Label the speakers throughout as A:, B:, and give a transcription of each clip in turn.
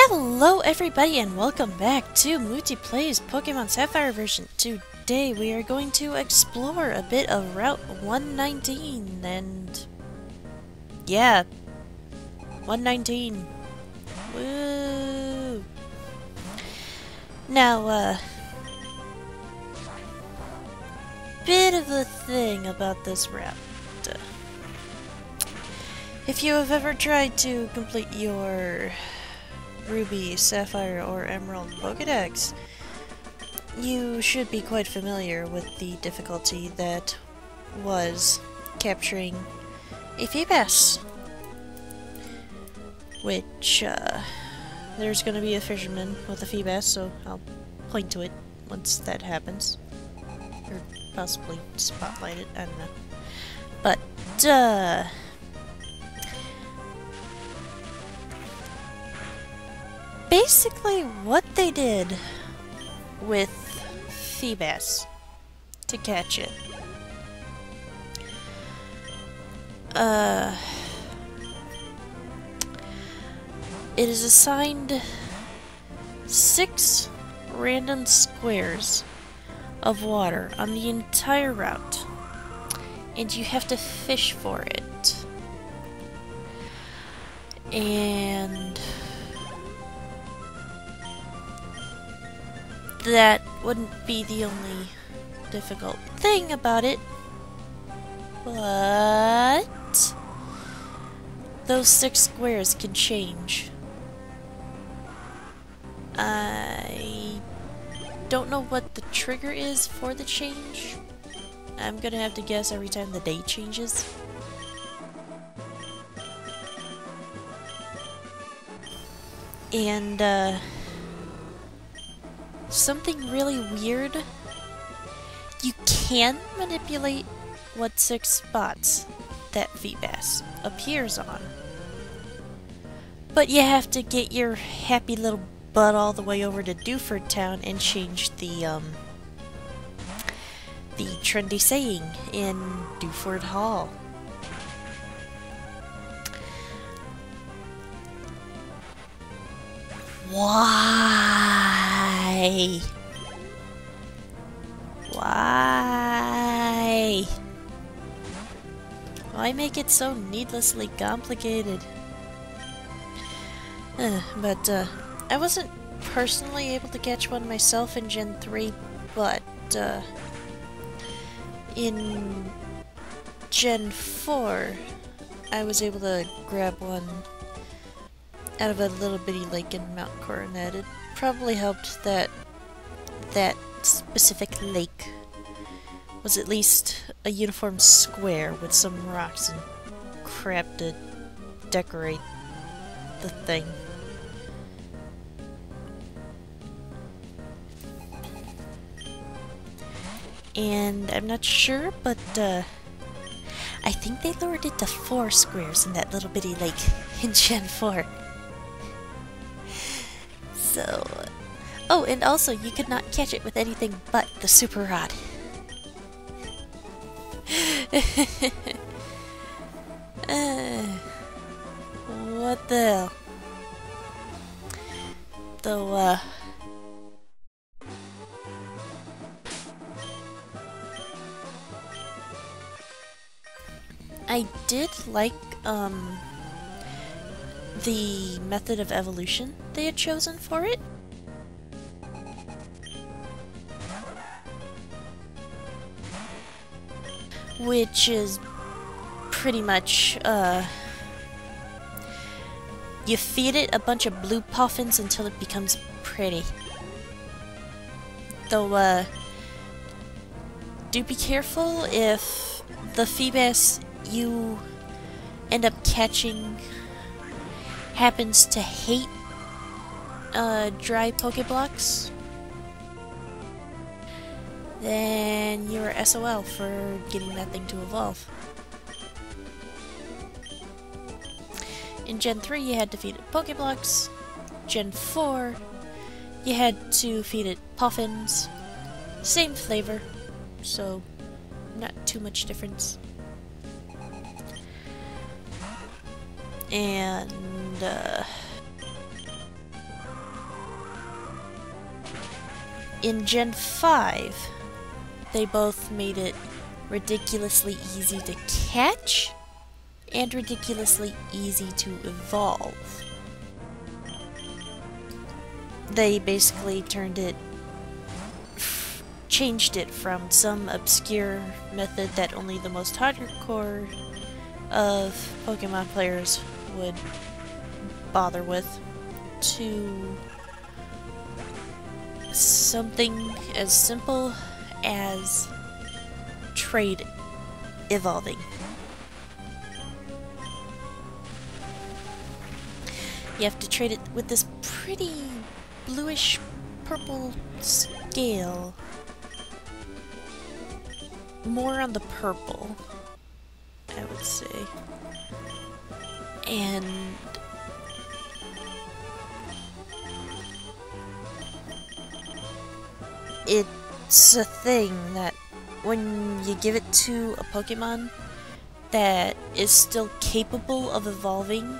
A: Hello everybody and welcome back to Mutti Plays Pokemon Sapphire version. Today we are going to explore a bit of Route 119 and... yeah, 119. Woo! Now, bit of a thing about this route. If you have ever tried to complete your Ruby, Sapphire, or Emerald Pokédex, you should be quite familiar with the difficulty that was capturing a Feebas. Which, there's gonna be a fisherman with a Feebas, so I'll point to it once that happens. Or possibly spotlight it, I don't know. But, basically, what they did with Feebas to catch it. It is assigned 6 random squares of water on the entire route, and you have to fish for it. And that wouldn't be the only difficult thing about it, but those 6 squares can change. I don't know what the trigger is for the change. I'm gonna have to guess every time the day changes. And, something really weird. You can manipulate what 6 spots that Feebas appears on, but you have to get your happy little butt all the way over to Dewford Town and change the trendy saying in Dewford Hall. Why? Why? Why make it so needlessly complicated? But I wasn't personally able to catch one myself in Gen 3, but in Gen 4, I was able to grab one out of a little bitty lake in Mount Coronet. It probably helped that that specific lake was at least a uniform square with some rocks and crap to decorate the thing. And I'm not sure, but I think they lowered it to 4 squares in that little bitty lake in Gen 4. So, oh, and also you could not catch it with anything but the super rod. What the hell? Though, I did like, the method of evolution they had chosen for it. Which is pretty much, you feed it a bunch of blue puffins until it becomes pretty. Though, do be careful if the Feebas you end up catching happens to hate dry Pokeblocks, then you're SOL for getting that thing to evolve. In Gen 3 you had to feed it Pokeblocks. Gen 4 you had to feed it Puffins. Same flavor, so not too much difference. And In Gen 5, they both made it ridiculously easy to catch and ridiculously easy to evolve. They basically changed it from some obscure method that only the most hardcore of Pokemon players would bother with to something as simple as trade evolving. You have to trade it with this pretty bluish purple scale. More on the purple, I would say. And it's a thing that when you give it to a Pokemon that is still capable of evolving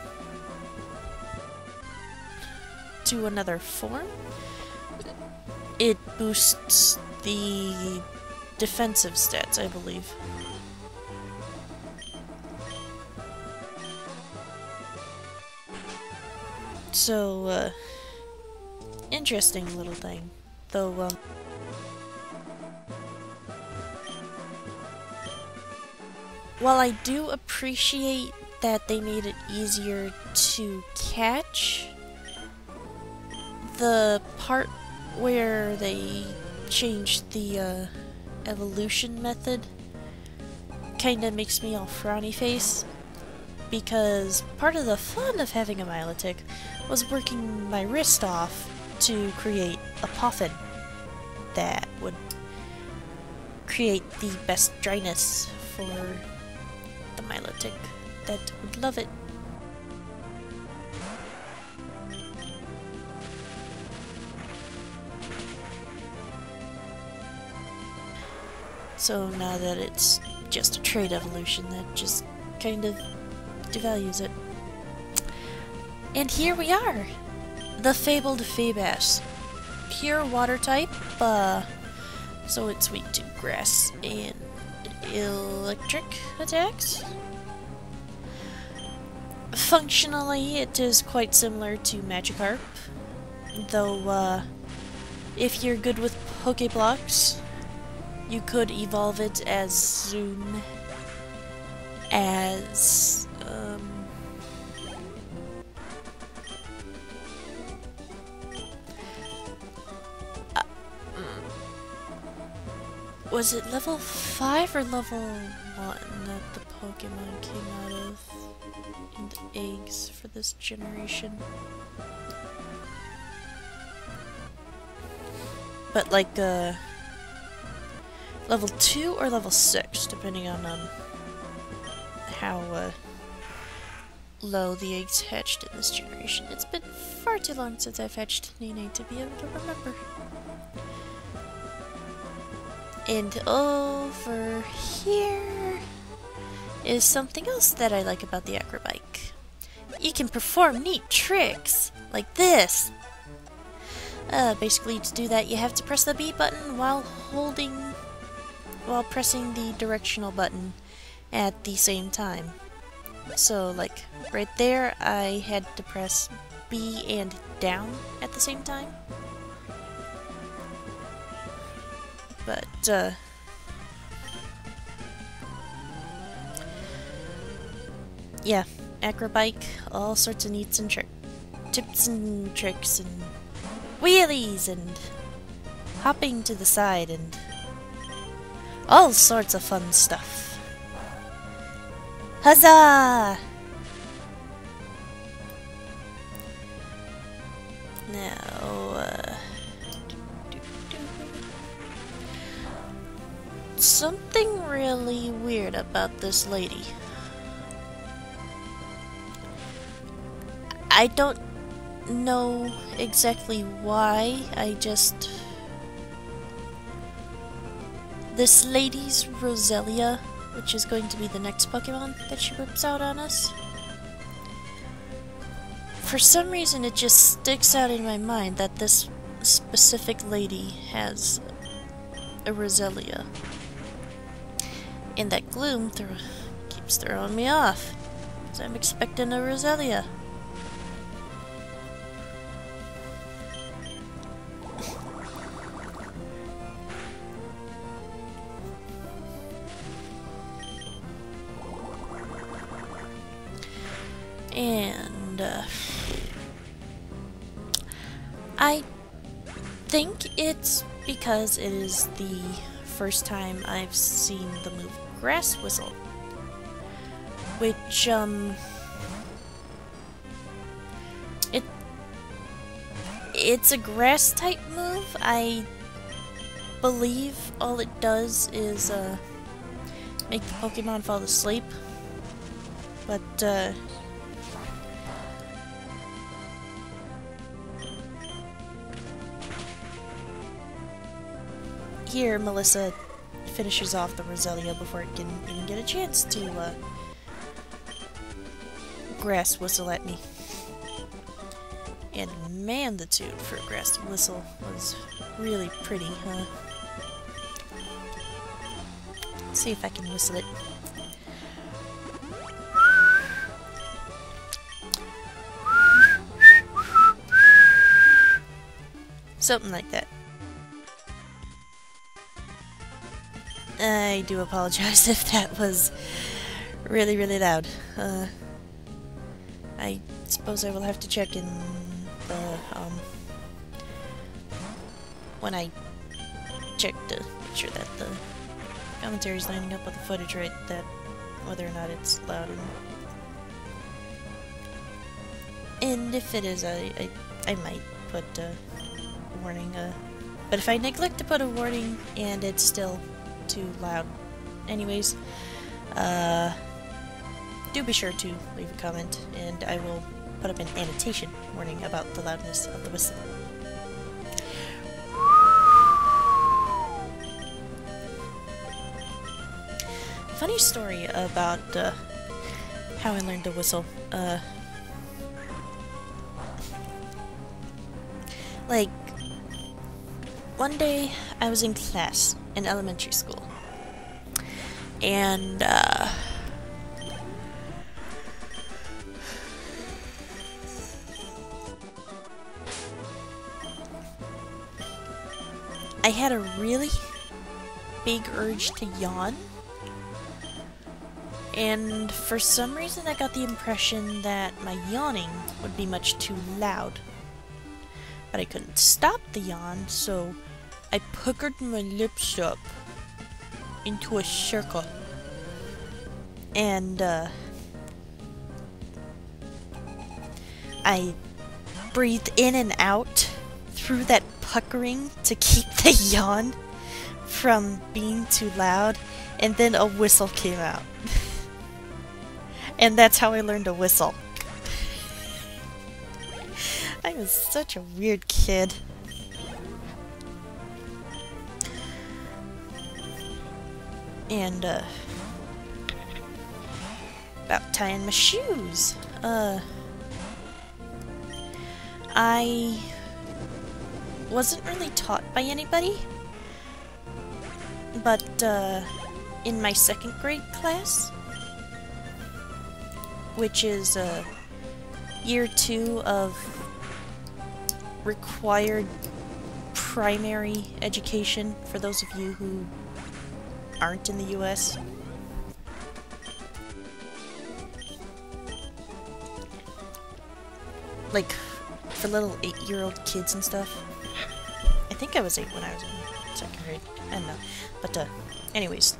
A: to another form, it boosts the defensive stats, I believe. So, interesting little thing. Though, while I do appreciate that they made it easier to catch, the part where they changed the evolution method kinda makes me all frowny face, because part of the fun of having a Milotic was working my wrist off to create a Poffin that would create the best dryness for the Milotic that would love it. So now that it's just a trade evolution, that just kind of devalues it. And here we are! The fabled Feebas. Pure water type, so it's weak to grass and electric attacks. Functionally, it is quite similar to Magikarp, though if you're good with Pokeblocks, you could evolve it as soon as was it level 5 or level 1 that the Pokemon came out of in the eggs for this generation? But like level 2 or level 6, depending on how low the eggs hatched in this generation. It's been far too long since I've hatched Nene to be able to remember. And over here is something else that I like about the Acrobike. You can perform neat tricks, like this. Basically to do that you have to press the B button while pressing the directional button at the same time. So like right there I had to press B and down at the same time. But yeah, Acrobike, all sorts of neats and tips and tricks and wheelies and hopping to the side and all sorts of fun stuff. Huzzah! Now, something really weird about this lady. I don't know exactly why, this lady's Roselia, which is going to be the next Pokemon that she whips out on us. For some reason it just sticks out in my mind that this specific lady has a Roselia. And that gloom keeps throwing me off. Because I'm expecting a Roselia. And, I think it's because it is the first time I've seen the move Grass Whistle. Which, it's a grass type move. I believe all it does is, make the Pokemon fall asleep. But, here, Melissa finishes off the Roselia before it can even get a chance to, Grass Whistle at me. And man, the tune for Grass Whistle was really pretty, huh? Let's see if I can whistle it. Something like that. I do apologize if that was really, really loud. I suppose I will have to check in the, when I check to make sure that the commentary is lining up with the footage right, that whether or not it's loud. And if it is, I might put a warning, but if I neglect to put a warning and it's still too loud anyways, do be sure to leave a comment and I will put up an annotation warning about the loudness of the whistle. Funny story about how I learned to whistle. Like, one day I was in class in elementary school, and I had a really big urge to yawn, and for some reason I got the impression that my yawning would be much too loud. But I couldn't stop the yawn, so I puckered my lips up into a circle. And, I breathed in and out through that puckering to keep the yawn from being too loud, and then a whistle came out. And that's how I learned to whistle. I was such a weird kid. And, about tying my shoes. I wasn't really taught by anybody, but, in my second grade class, which is, year 2 of required primary education for those of you who aren't in the US. Like, for little 8-year-old kids and stuff. I think I was 8 when I was in second grade. I don't know. But, anyways.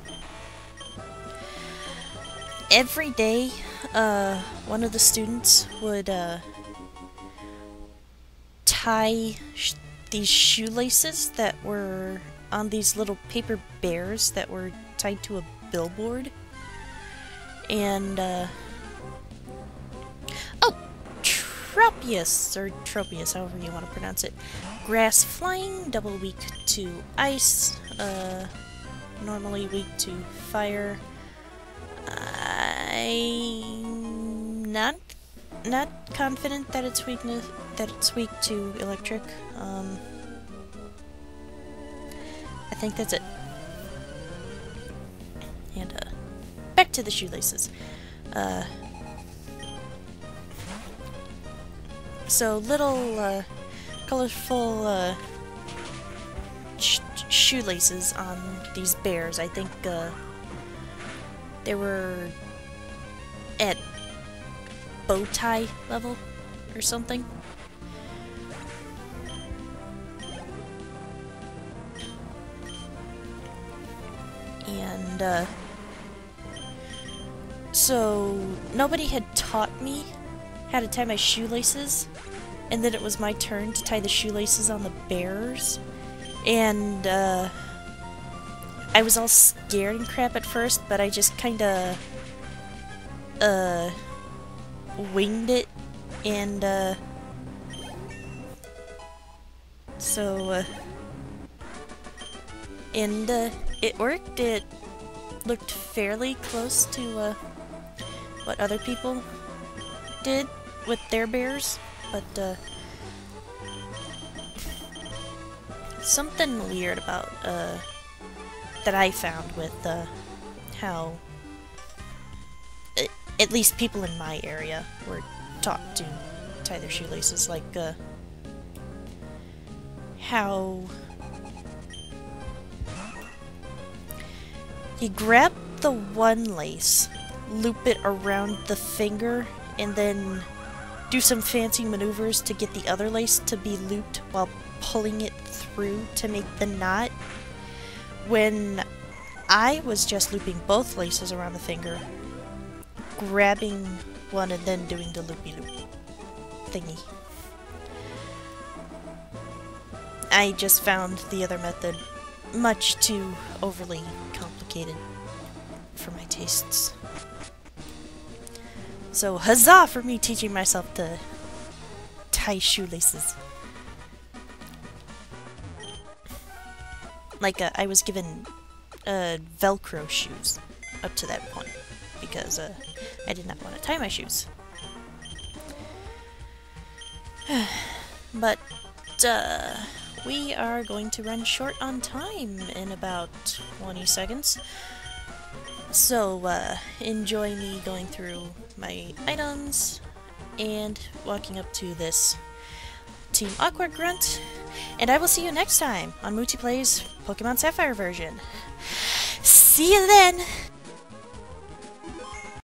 A: Every day, one of the students would, tie these shoelaces that were on these little paper bears that were tied to a billboard. And, oh! Tropius, or Tropius, however you want to pronounce it. Grass flying, double weak to ice, normally weak to fire. I'm not confident that it's weak to electric. think that's it. And, back to the shoelaces. So little, colorful, shoelaces on these bears. I think, they were at bow tie level or something. And, so nobody had taught me how to tie my shoelaces, and then it was my turn to tie the shoelaces on the bears. And, I was all scared and crap at first, but I just kinda, winged it, and, it worked. It looked fairly close to, what other people did with their bears, but, something weird about, that I found with, how at least people in my area were taught to tie their shoelaces, like, how you grab the one lace, loop it around the finger, and then do some fancy maneuvers to get the other lace to be looped while pulling it through to make the knot, when I was just looping both laces around the finger, grabbing one and then doing the loopy-loop thingy. I just found the other method much too overly complicated for my tastes. So huzzah for me teaching myself to tie shoelaces. Like, I was given Velcro shoes up to that point, because I did not want to tie my shoes. But we are going to run short on time in about 20 seconds. So enjoy me going through my items and walking up to this Team Awkward Grunt. And I will see you next time on Mutti Plays Pokemon Sapphire version. See you then!